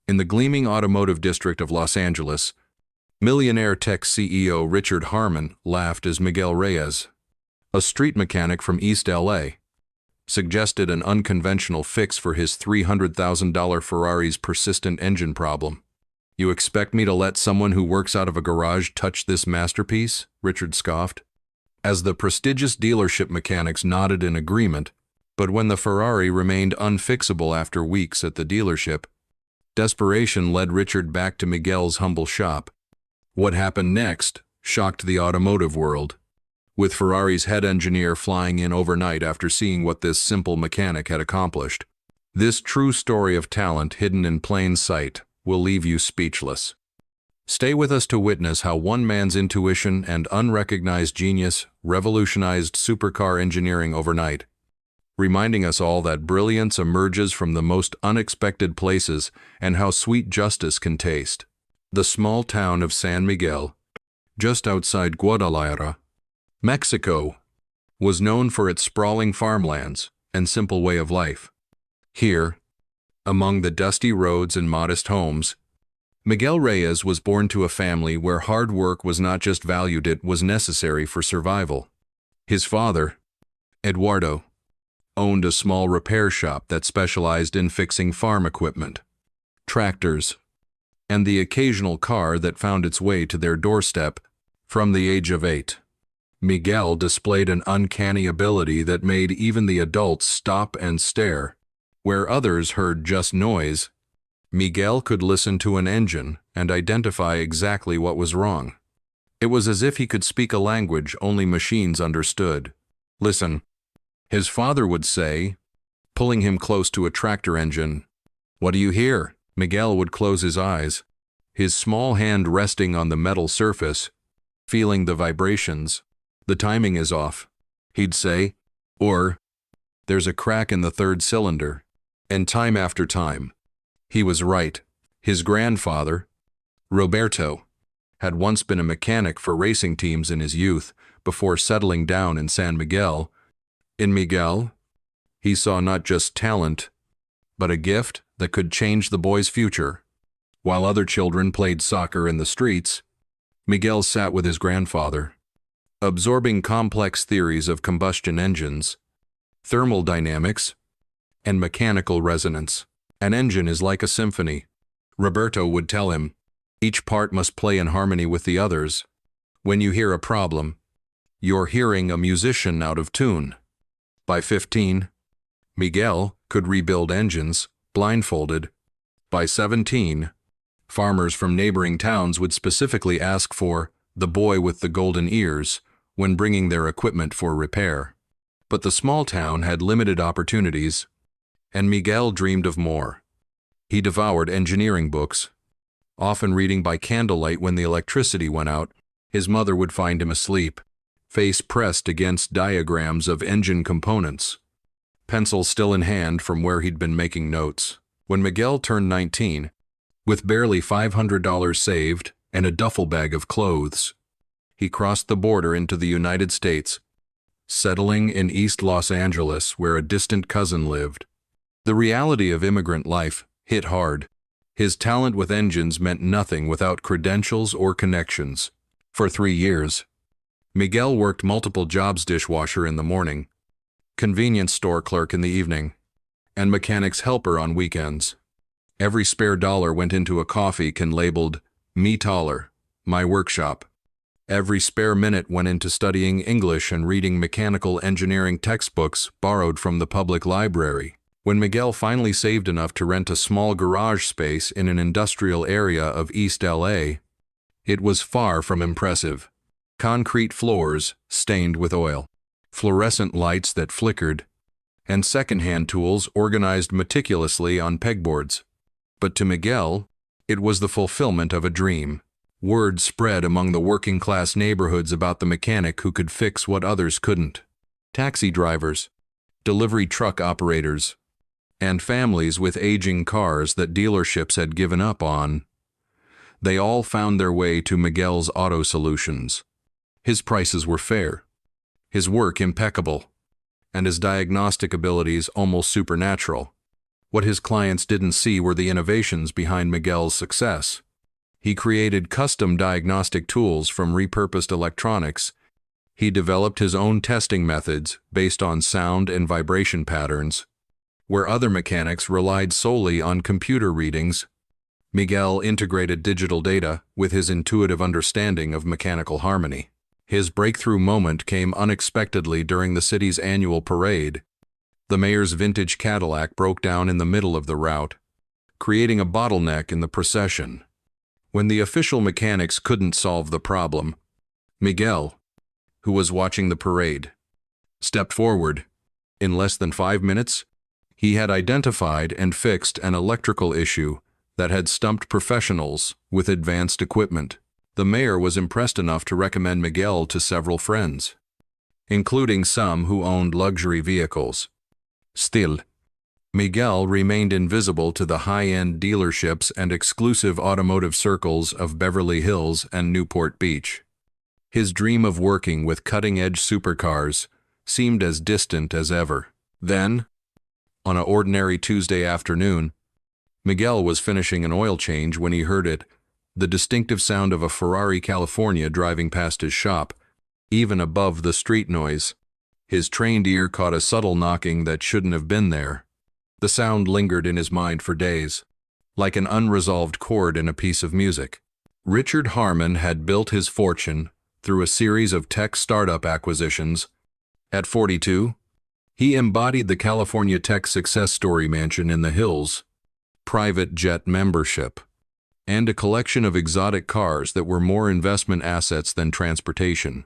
In the gleaming automotive district of Los Angeles, Millionaire tech CEO Richard Harmon laughed as Miguel Reyes, a street mechanic from East LA, suggested an unconventional fix for his $300,000 Ferrari's persistent engine problem. "You expect me to let someone who works out of a garage touch this masterpiece?" Richard scoffed. As the prestigious dealership mechanics nodded in agreement, but when the Ferrari remained unfixable after weeks at the dealership, desperation led Richard back to Miguel's humble shop. What happened next shocked the automotive world, with Ferrari's head engineer flying in overnight after seeing what this simple mechanic had accomplished. This true story of talent hidden in plain sight will leave you speechless. Stay with us to witness how one man's intuition and unrecognized genius revolutionized supercar engineering overnight, reminding us all that brilliance emerges from the most unexpected places and how sweet justice can taste. The small town of San Miguel, just outside Guadalajara, Mexico, was known for its sprawling farmlands and simple way of life. Here, among the dusty roads and modest homes, Miguel Reyes was born to a family where hard work was not just valued, it was necessary for survival. His father, Eduardo, owned a small repair shop that specialized in fixing farm equipment, tractors, and the occasional car that found its way to their doorstep. From the age of 8, Miguel displayed an uncanny ability that made even the adults stop and stare. Where others heard just noise, Miguel could listen to an engine and identify exactly what was wrong. It was as if he could speak a language only machines understood. "Listen," his father would say, pulling him close to a tractor engine. "What do you hear?" Miguel would close his eyes, his small hand resting on the metal surface, feeling the vibrations. "The timing is off," he'd say, or, "There's a crack in the third cylinder." And time after time, he was right. His grandfather, Roberto, had once been a mechanic for racing teams in his youth before settling down in San Miguel. In Miguel, he saw not just talent, but a gift that could change the boy's future. While other children played soccer in the streets, Miguel sat with his grandfather, absorbing complex theories of combustion engines, thermal dynamics, and mechanical resonance. "An engine is like a symphony," Roberto would tell him. "Each part must play in harmony with the others. When you hear a problem, you're hearing a musician out of tune." By 15, Miguel could rebuild engines blindfolded. By 17, farmers from neighboring towns would specifically ask for "the boy with the golden ears" when bringing their equipment for repair. But the small town had limited opportunities, and Miguel dreamed of more. He devoured engineering books, often reading by candlelight when the electricity went out. His mother would find him asleep, face pressed against diagrams of engine components, pencil still in hand from where he'd been making notes. When Miguel turned 19, with barely $500 saved and a duffel bag of clothes, he crossed the border into the United States, settling in East Los Angeles where a distant cousin lived. The reality of immigrant life hit hard. His talent with engines meant nothing without credentials or connections. For 3 years, Miguel worked multiple jobs: dishwasher in the morning, convenience store clerk in the evening, and mechanic's helper on weekends. Every spare dollar went into a coffee can labeled "Me Taller, My Workshop." Every spare minute went into studying English and reading mechanical engineering textbooks borrowed from the public library. When Miguel finally saved enough to rent a small garage space in an industrial area of East LA, it was far from impressive. Concrete floors stained with oil, fluorescent lights that flickered, and second-hand tools organized meticulously on pegboards. But to Miguel, it was the fulfillment of a dream. Word spread among the working-class neighborhoods about the mechanic who could fix what others couldn't. Taxi drivers, delivery truck operators, and families with aging cars that dealerships had given up on. They all found their way to Miguel's Auto Solutions. His prices were fair, his work impeccable, and his diagnostic abilities almost supernatural. What his clients didn't see were the innovations behind Miguel's success. He created custom diagnostic tools from repurposed electronics. He developed his own testing methods based on sound and vibration patterns. Where other mechanics relied solely on computer readings, Miguel integrated digital data with his intuitive understanding of mechanical harmony. His breakthrough moment came unexpectedly during the city's annual parade. The mayor's vintage Cadillac broke down in the middle of the route, creating a bottleneck in the procession. When the official mechanics couldn't solve the problem, Miguel, who was watching the parade, stepped forward. In less than 5 minutes, he had identified and fixed an electrical issue that had stumped professionals with advanced equipment. The mayor was impressed enough to recommend Miguel to several friends, including some who owned luxury vehicles. Still, Miguel remained invisible to the high-end dealerships and exclusive automotive circles of Beverly Hills and Newport Beach. His dream of working with cutting-edge supercars seemed as distant as ever. Then, on an ordinary Tuesday afternoon, Miguel was finishing an oil change when he heard it, the distinctive sound of a Ferrari California driving past his shop, even above the street noise. His trained ear caught a subtle knocking that shouldn't have been there. The sound lingered in his mind for days, like an unresolved chord in a piece of music. Richard Harmon had built his fortune through a series of tech startup acquisitions. At 42, he embodied the California tech success story mansion in the hills, private jet membership, and a collection of exotic cars that were more investment assets than transportation.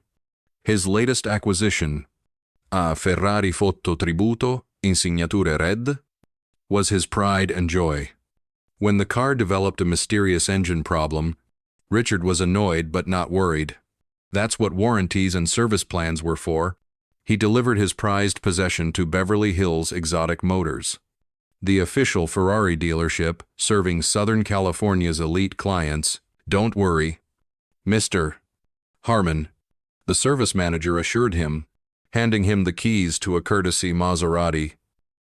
His latest acquisition, a Ferrari Foto Tributo in Signature Red, was his pride and joy. When the car developed a mysterious engine problem, Richard was annoyed but not worried. That's what warranties and service plans were for. He delivered his prized possession to Beverly Hills Exotic Motors, the official Ferrari dealership serving Southern California's elite clients. "Don't worry, Mr. Harmon," the service manager assured him, handing him the keys to a courtesy Maserati.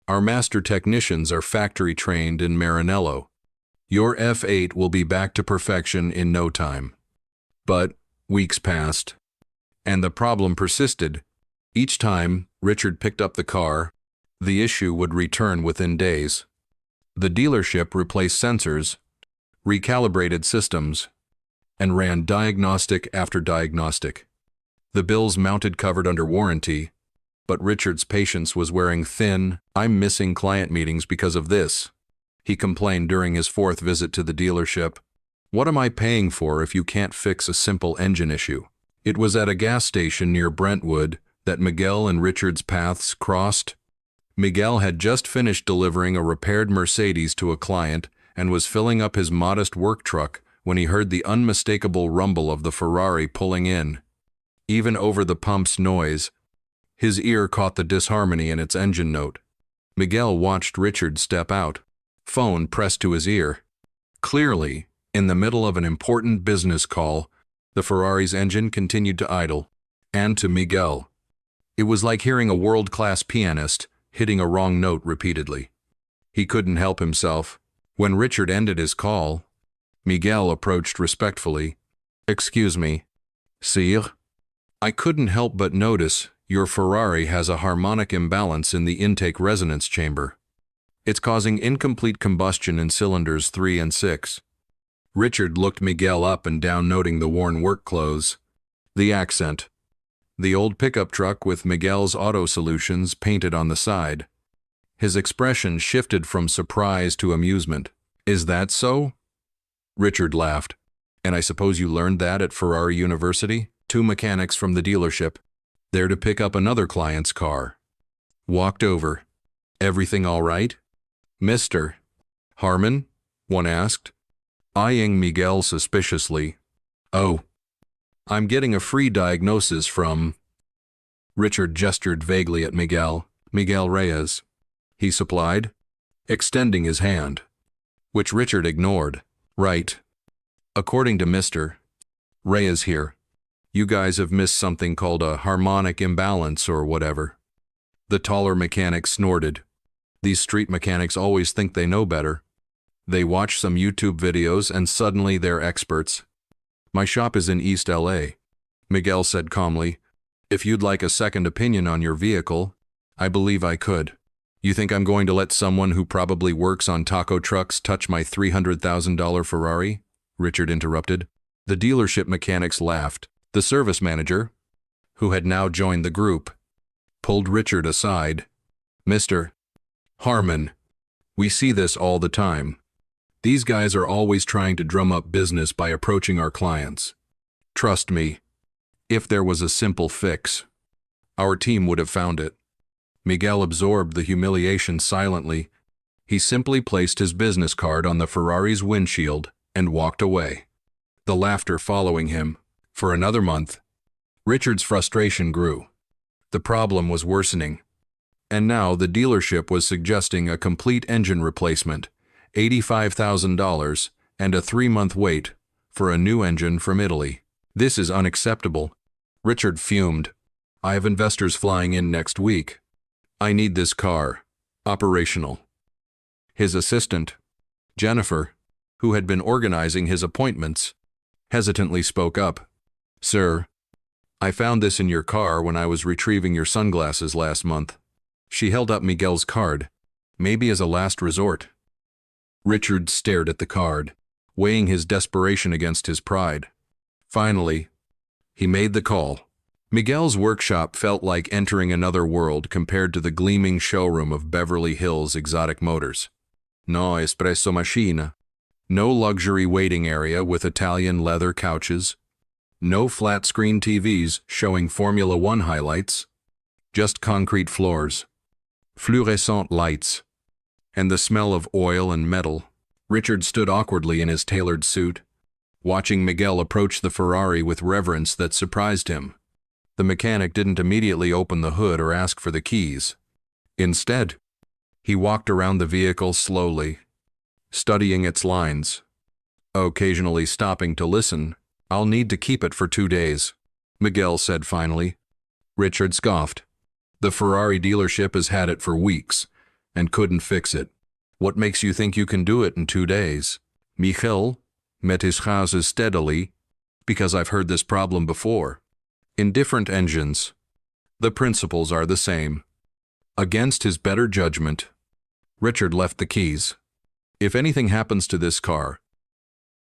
"Our master technicians are factory-trained in Maranello. Your F8 will be back to perfection in no time." But weeks passed, and the problem persisted. Each time Richard picked up the car, the issue would return within days. The dealership replaced sensors, recalibrated systems, and ran diagnostic after diagnostic. The bills mounted covered under warranty, but Richard's patience was wearing thin. "I'm missing client meetings because of this," he complained during his 4th visit to the dealership. "What am I paying for if you can't fix a simple engine issue?" It was at a gas station near Brentwood that Miguel and Richard's paths crossed. Miguel had just finished delivering a repaired Mercedes to a client and was filling up his modest work truck when he heard the unmistakable rumble of the Ferrari pulling in. Even over the pump's noise, his ear caught the disharmony in its engine note. Miguel watched Richard step out, phone pressed to his ear. Clearly, in the middle of an important business call, the Ferrari's engine continued to idle. And to Miguel, it was like hearing a world-class pianist hitting a wrong note repeatedly. He couldn't help himself. When Richard ended his call, Miguel approached respectfully. "Excuse me, sire. I couldn't help but notice your Ferrari has a harmonic imbalance in the intake resonance chamber. It's causing incomplete combustion in cylinders 3 and 6. Richard looked Miguel up and down, noting the worn work clothes, the accent, the old pickup truck with Miguel's Auto Solutions painted on the side. His expression shifted from surprise to amusement. "Is that so?" Richard laughed. "And I suppose you learned that at Ferrari University?" 2 mechanics from the dealership, there to pick up another client's car, walked over. "Everything all right, Mr. Harmon?" one asked, eyeing Miguel suspiciously. "Oh, I'm getting a free diagnosis from..." Richard gestured vaguely at Miguel. "Miguel Reyes," he supplied, extending his hand, which Richard ignored. "Right. According to Mr. Reyes here, you guys have missed something called a harmonic imbalance or whatever." The taller mechanic snorted. These street mechanics always think they know better. They watch some YouTube videos and suddenly they're experts. My shop is in East LA, Miguel said calmly. If you'd like a second opinion on your vehicle, I believe I could. You think I'm going to let someone who probably works on taco trucks touch my $300,000 Ferrari? Richard interrupted. The dealership mechanics laughed. The service manager, who had now joined the group, pulled Richard aside. Mr. Harmon, we see this all the time. These guys are always trying to drum up business by approaching our clients. Trust me, if there was a simple fix, our team would have found it. Miguel absorbed the humiliation silently. He simply placed his business card on the Ferrari's windshield and walked away, the laughter following him. For another month, Richard's frustration grew. The problem was worsening. And now the dealership was suggesting a complete engine replacement, $85,000, and a 3-month wait for a new engine from Italy. This is unacceptable. Richard fumed. I have investors flying in next week. I need this car operational. His assistant, Jennifer, who had been organizing his appointments, hesitantly spoke up. Sir, I found this in your car when I was retrieving your sunglasses last month. She held up Miguel's card, maybe as a last resort. Richard stared at the card, weighing his desperation against his pride. Finally, he made the call. Miguel's workshop felt like entering another world compared to the gleaming showroom of Beverly Hills exotic motors. No espresso machine. No luxury waiting area with Italian leather couches. No flat-screen TVs showing Formula One highlights. Just concrete floors, fluorescent lights, and the smell of oil and metal. Richard stood awkwardly in his tailored suit, watching Miguel approach the Ferrari with reverence that surprised him. The mechanic didn't immediately open the hood or ask for the keys. Instead, he walked around the vehicle slowly, studying its lines, occasionally stopping to listen. I'll need to keep it for 2 days, Miguel said finally. Richard scoffed. The Ferrari dealership has had it for weeks and couldn't fix it. What makes you think you can do it in 2 days? Miguel met his houses steadily, because I've heard this problem before. In different engines, the principles are the same. Against his better judgment, Richard left the keys. If anything happens to this car,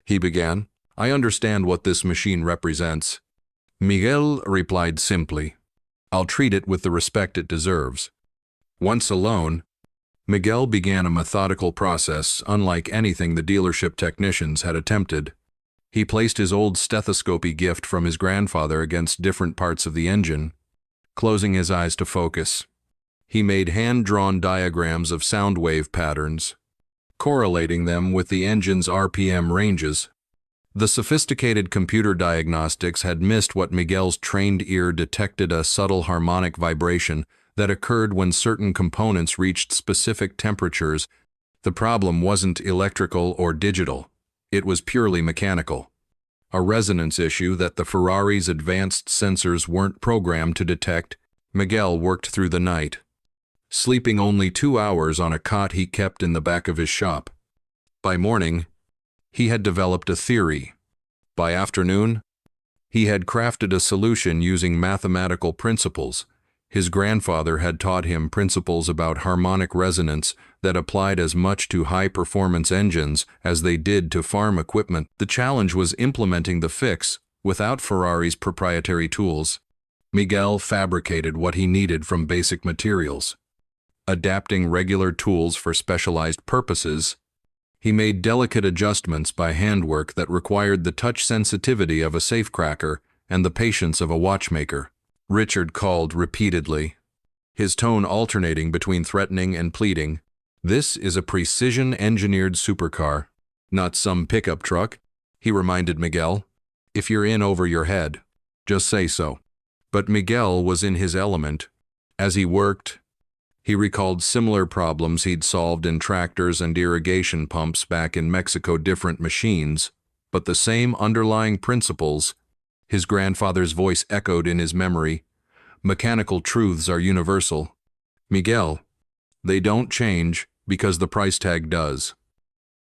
he began, I understand what this machine represents. Miguel replied simply, I'll treat it with the respect it deserves. Once alone, Miguel began a methodical process unlike anything the dealership technicians had attempted. He placed his old stethoscopy gift from his grandfather against different parts of the engine, closing his eyes to focus. He made hand-drawn diagrams of sound wave patterns, correlating them with the engine's RPM ranges. The sophisticated computer diagnostics had missed what Miguel's trained ear detected: a subtle harmonic vibration that occurred when certain components reached specific temperatures. The problem wasn't electrical or digital. It was purely mechanical. A resonance issue that the Ferrari's advanced sensors weren't programmed to detect. Miguel worked through the night, sleeping only 2 hours on a cot he kept in the back of his shop. By morning, he had developed a theory. By afternoon, he had crafted a solution using mathematical principles. His grandfather had taught him principles about harmonic resonance that applied as much to high-performance engines as they did to farm equipment. The challenge was implementing the fix without Ferrari's proprietary tools. Miguel fabricated what he needed from basic materials, adapting regular tools for specialized purposes. He made delicate adjustments by handwork that required the touch sensitivity of a safecracker and the patience of a watchmaker. Richard called repeatedly, his tone alternating between threatening and pleading. This is a precision-engineered supercar, not some pickup truck, he reminded Miguel. If you're in over your head, just say so. But Miguel was in his element. As he worked, he recalled similar problems he'd solved in tractors and irrigation pumps back in Mexico. Different machines, but the same underlying principles. His grandfather's voice echoed in his memory. Mechanical truths are universal. Miguel, They don't change because the price tag does.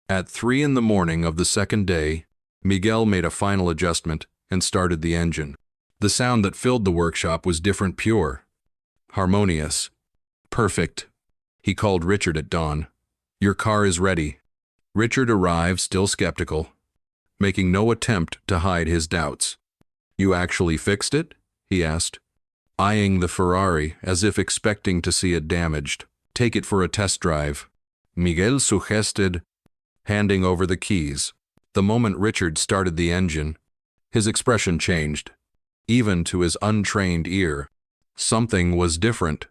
At 3 in the morning of the second day, Miguel made a final adjustment and started the engine. The sound that filled the workshop was different, pure, harmonious, perfect. He called Richard at dawn. "Your car is ready." Richard arrived, still skeptical, making no attempt to hide his doubts. "You actually fixed it?" he asked, eyeing the Ferrari as if expecting to see it damaged. "Take it for a test drive," Miguel suggested, handing over the keys. The moment Richard started the engine, his expression changed. Even to his untrained ear, something was different.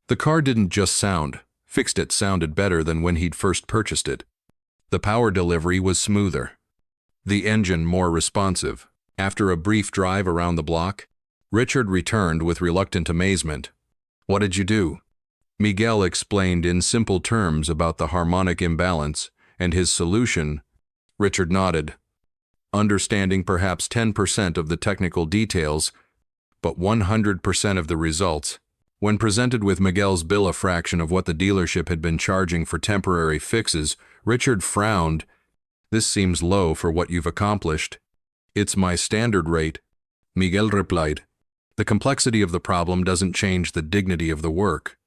The car didn't just sound. Fixed It sounded better than when he'd first purchased it. The power delivery was smoother, the engine more responsive. After a brief drive around the block, Richard returned with reluctant amazement. "What did you do?" Miguel explained in simple terms about the harmonic imbalance and his solution. Richard nodded, understanding perhaps 10% of the technical details, but 100% of the results. When presented with Miguel's bill, a fraction of what the dealership had been charging for temporary fixes, Richard frowned. "This seems low for what you've accomplished." "It's my standard rate," Miguel replied. "The complexity of the problem doesn't change the dignity of the work."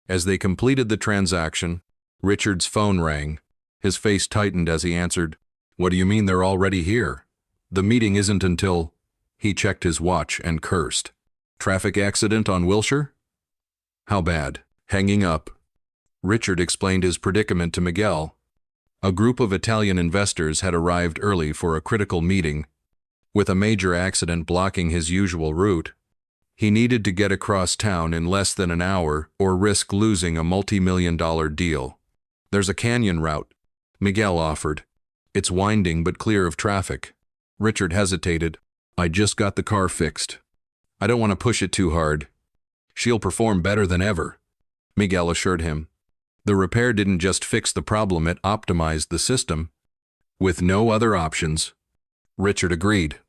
As they completed the transaction, Richard's phone rang. His face tightened as he answered. "What do you mean they're already here? The meeting isn't until—" He checked his watch and cursed. "Traffic accident on Wilshire?" "How bad?" Hanging up, Richard explained his predicament to Miguel. A group of Italian investors had arrived early for a critical meeting. With a major accident blocking his usual route, he needed to get across town in less than an hour or risk losing a multi-million-dollar deal. "There's a canyon route," Miguel offered. "It's winding but clear of traffic." Richard hesitated. "I just got the car fixed. I don't want to push it too hard." "She'll perform better than ever," Miguel assured him. The repair didn't just fix the problem, it optimized the system. With no other options, Richard agreed.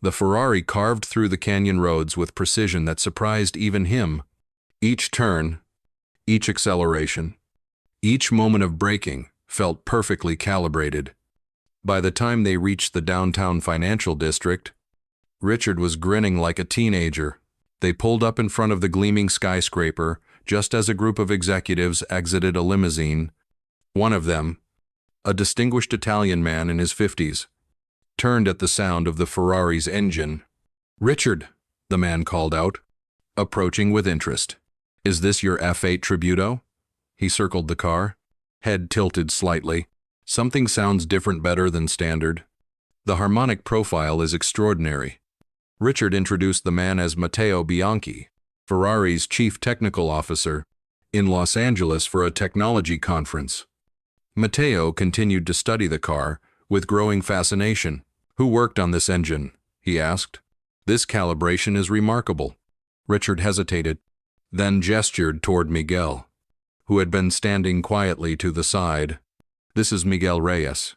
The Ferrari carved through the canyon roads with precision that surprised even him. Each turn, each acceleration, each moment of braking felt perfectly calibrated. By the time they reached the downtown financial district, Richard was grinning like a teenager. They pulled up in front of the gleaming skyscraper just as a group of executives exited a limousine. One of them, a distinguished Italian man in his 50s, turned at the sound of the Ferrari's engine. "Richard," the man called out, approaching with interest. "Is this your F8 Tributo?" He circled the car, head tilted slightly. "Something sounds different, better than standard." "The harmonic profile is extraordinary." Richard introduced the man as Matteo Bianchi, Ferrari's chief technical officer, in Los Angeles for a technology conference. Matteo continued to study the car with growing fascination. "Who worked on this engine?" he asked. "This calibration is remarkable." Richard hesitated, then gestured toward Miguel, who had been standing quietly to the side. "This is Miguel Reyes.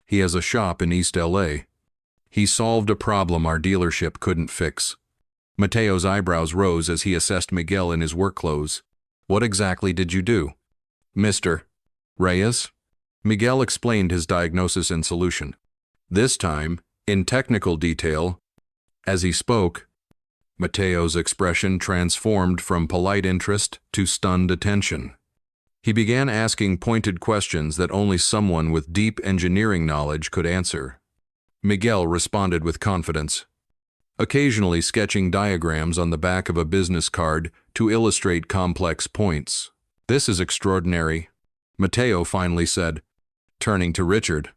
He has a shop in East LA. He solved a problem our dealership couldn't fix." Matteo's eyebrows rose as he assessed Miguel in his work clothes. "What exactly did you do?" "Mr. Reyes?" Miguel explained his diagnosis and solution, this time in technical detail. As he spoke, Matteo's expression transformed from polite interest to stunned attention. He began asking pointed questions that only someone with deep engineering knowledge could answer. Miguel responded with confidence, occasionally sketching diagrams on the back of a business card to illustrate complex points. "This is extraordinary," Matteo finally said, turning to Richard.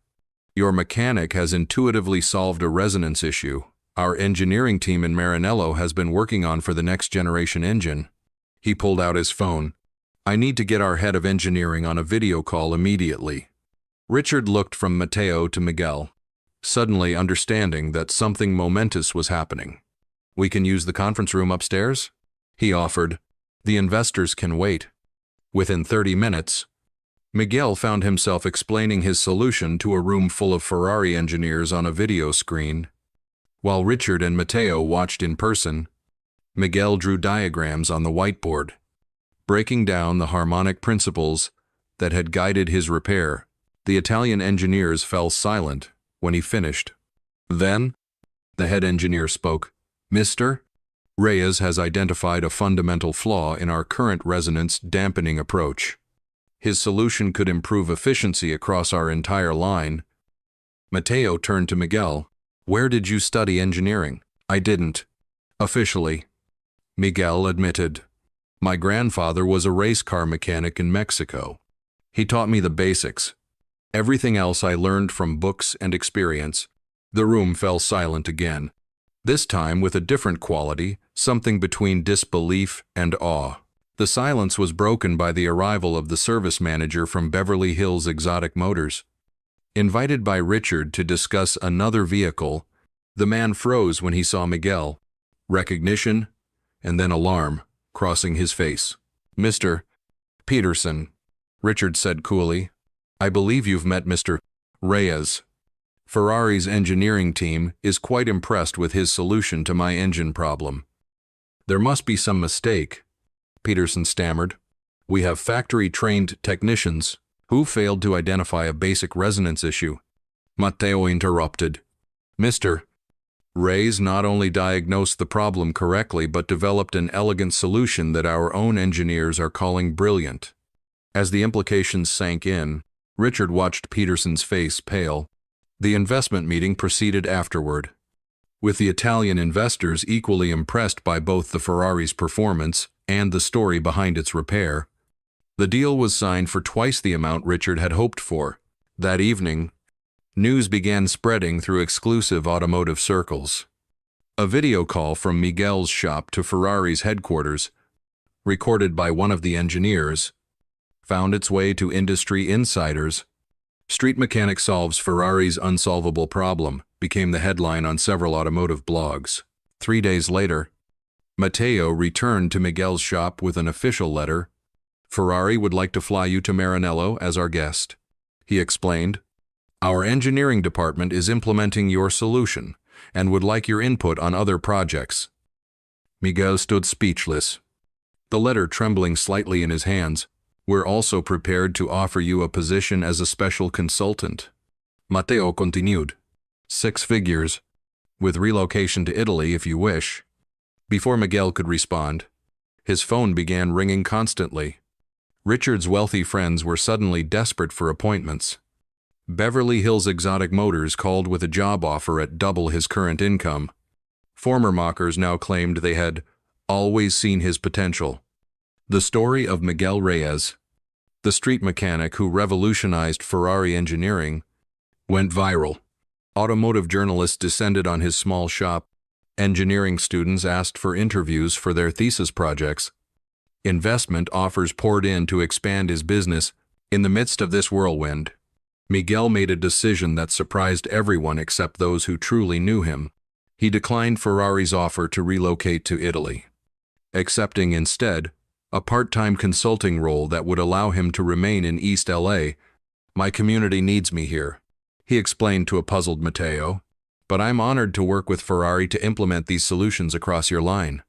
"Your mechanic has intuitively solved a resonance issue our engineering team in Maranello has been working on for the next generation engine." He pulled out his phone. "I need to get our head of engineering on a video call immediately." Richard looked from Matteo to Miguel, suddenly understanding that something momentous was happening. "We can use the conference room upstairs?" he offered. "The investors can wait." Within 30 minutes, Miguel found himself explaining his solution to a room full of Ferrari engineers on a video screen. While Richard and Matteo watched in person, Miguel drew diagrams on the whiteboard. breaking down the harmonic principles that had guided his repair. The Italian engineers fell silent when he finished. Then, the head engineer spoke. "Mr. Reyes has identified a fundamental flaw in our current resonance dampening approach. His solution could improve efficiency across our entire line." Matteo turned to Miguel. "Where did you study engineering?" "I didn't. Officially," Miguel admitted. "My grandfather was a race car mechanic in Mexico. He taught me the basics. Everything else I learned from books and experience." The room fell silent again, this time with a different quality, something between disbelief and awe. The silence was broken by the arrival of the service manager from Beverly Hills Exotic Motors. Invited by Richard to discuss another vehicle, the man froze when he saw Miguel, recognition, and then alarm crossing his face. "Mr. Peterson," Richard said coolly, "I believe you've met Mr. Reyes. Ferrari's engineering team is quite impressed with his solution to my engine problem." "There must be some mistake," Peterson stammered. "We have factory-trained technicians who failed to identify a basic resonance issue." Matteo interrupted. "Mr. Reyes not only diagnosed the problem correctly but developed an elegant solution that our own engineers are calling brilliant." As the implications sank in, Richard watched Peterson's face pale. The investment meeting proceeded afterward, with the Italian investors equally impressed by both the Ferrari's performance and the story behind its repair. The deal was signed for twice the amount Richard had hoped for. That evening, news began spreading through exclusive automotive circles. A video call from Miguel's shop to Ferrari's headquarters, recorded by one of the engineers, found its way to industry insiders. "Street mechanic solves Ferrari's unsolvable problem" became the headline on several automotive blogs. 3 days later, Matteo returned to Miguel's shop with an official letter. "Ferrari would like to fly you to Maranello as our guest," he explained. "Our engineering department is implementing your solution and would like your input on other projects." Miguel stood speechless, the letter trembling slightly in his hands. "We're also prepared to offer you a position as a special consultant," Matteo continued. "6 figures, with relocation to Italy if you wish." Before Miguel could respond, his phone began ringing constantly. Richard's wealthy friends were suddenly desperate for appointments. Beverly Hills Exotic Motors called with a job offer at double his current income. Former mockers now claimed they had always seen his potential. The story of Miguel Reyes, the street mechanic who revolutionized Ferrari engineering, went viral. Automotive journalists descended on his small shop. Engineering students asked for interviews for their thesis projects. Investment offers poured in to expand his business. In the midst of this whirlwind, Miguel made a decision that surprised everyone except those who truly knew him. He declined Ferrari's offer to relocate to Italy, accepting instead a part-time consulting role that would allow him to remain in East LA. "My community needs me here," he explained to a puzzled Matteo, "but I'm honored to work with Ferrari to implement these solutions across your line."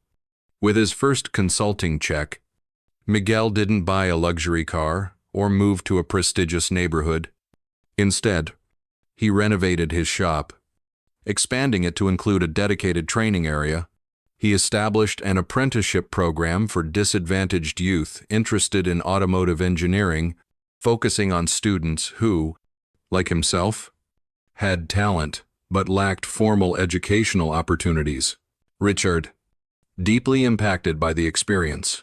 With his first consulting check, Miguel didn't buy a luxury car or move to a prestigious neighborhood. Instead, he renovated his shop, expanding it to include a dedicated training area. He established an apprenticeship program for disadvantaged youth interested in automotive engineering, focusing on students who, like himself, had talent but lacked formal educational opportunities. Richard, deeply impacted by the experience,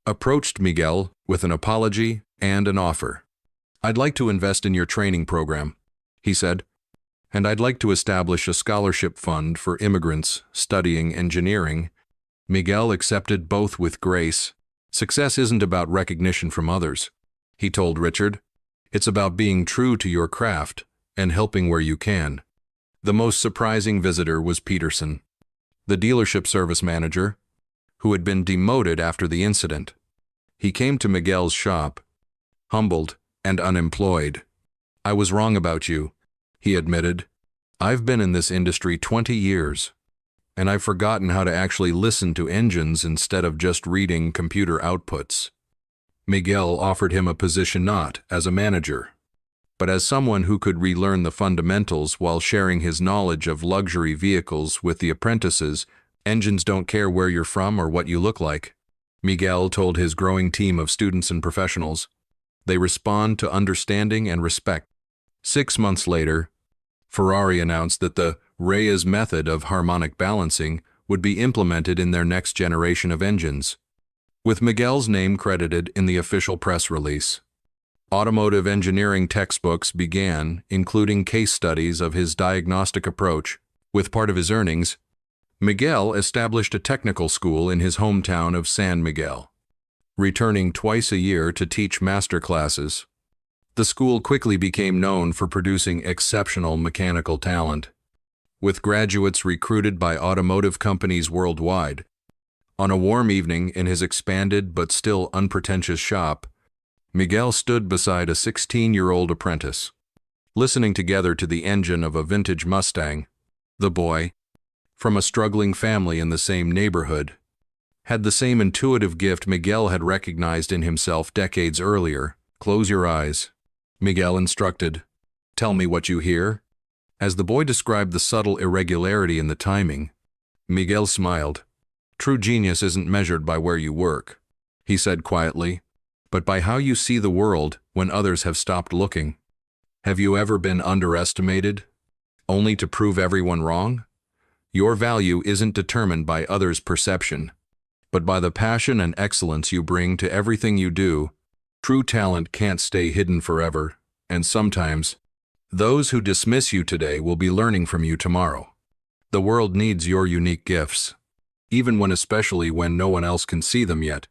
approached Miguel with an apology and an offer. "I'd like to invest in your training program," he said, "and I'd like to establish a scholarship fund for immigrants studying engineering." Miguel accepted both with grace. "Success isn't about recognition from others," he told Richard. "It's about being true to your craft and helping where you can." The most surprising visitor was Peterson, the dealership service manager, who had been demoted after the incident. He came to Miguel's shop, humbled and unemployed. "I was wrong about you," he admitted. "I've been in this industry 20 years. and I've forgotten how to actually listen to engines instead of just reading computer outputs." Miguel offered him a position not as a manager, but as someone who could relearn the fundamentals while sharing his knowledge of luxury vehicles with the apprentices. "Engines don't care where you're from or what you look like," Miguel told his growing team of students and professionals. "They respond to understanding and respect." 6 months later, Ferrari announced that the Reyes method of harmonic balancing would be implemented in their next generation of engines, with Miguel's name credited in the official press release. Automotive engineering textbooks began, including case studies of his diagnostic approach. With part of his earnings, Miguel established a technical school in his hometown of San Miguel, returning twice a year to teach master classes. The school quickly became known for producing exceptional mechanical talent, with graduates recruited by automotive companies worldwide. On a warm evening in his expanded but still unpretentious shop, Miguel stood beside a 16-year-old apprentice, listening together to the engine of a vintage Mustang. The boy, from a struggling family in the same neighborhood, had the same intuitive gift Miguel had recognized in himself decades earlier. "Close your eyes," Miguel instructed. "Tell me what you hear." As the boy described the subtle irregularity in the timing, Miguel smiled. "True genius isn't measured by where you work," he said quietly, "but by how you see the world when others have stopped looking." Have you ever been underestimated, only to prove everyone wrong? Your value isn't determined by others' perception, but by the passion and excellence you bring to everything you do. True talent can't stay hidden forever, and sometimes, those who dismiss you today will be learning from you tomorrow. The world needs your unique gifts, especially when no one else can see them yet.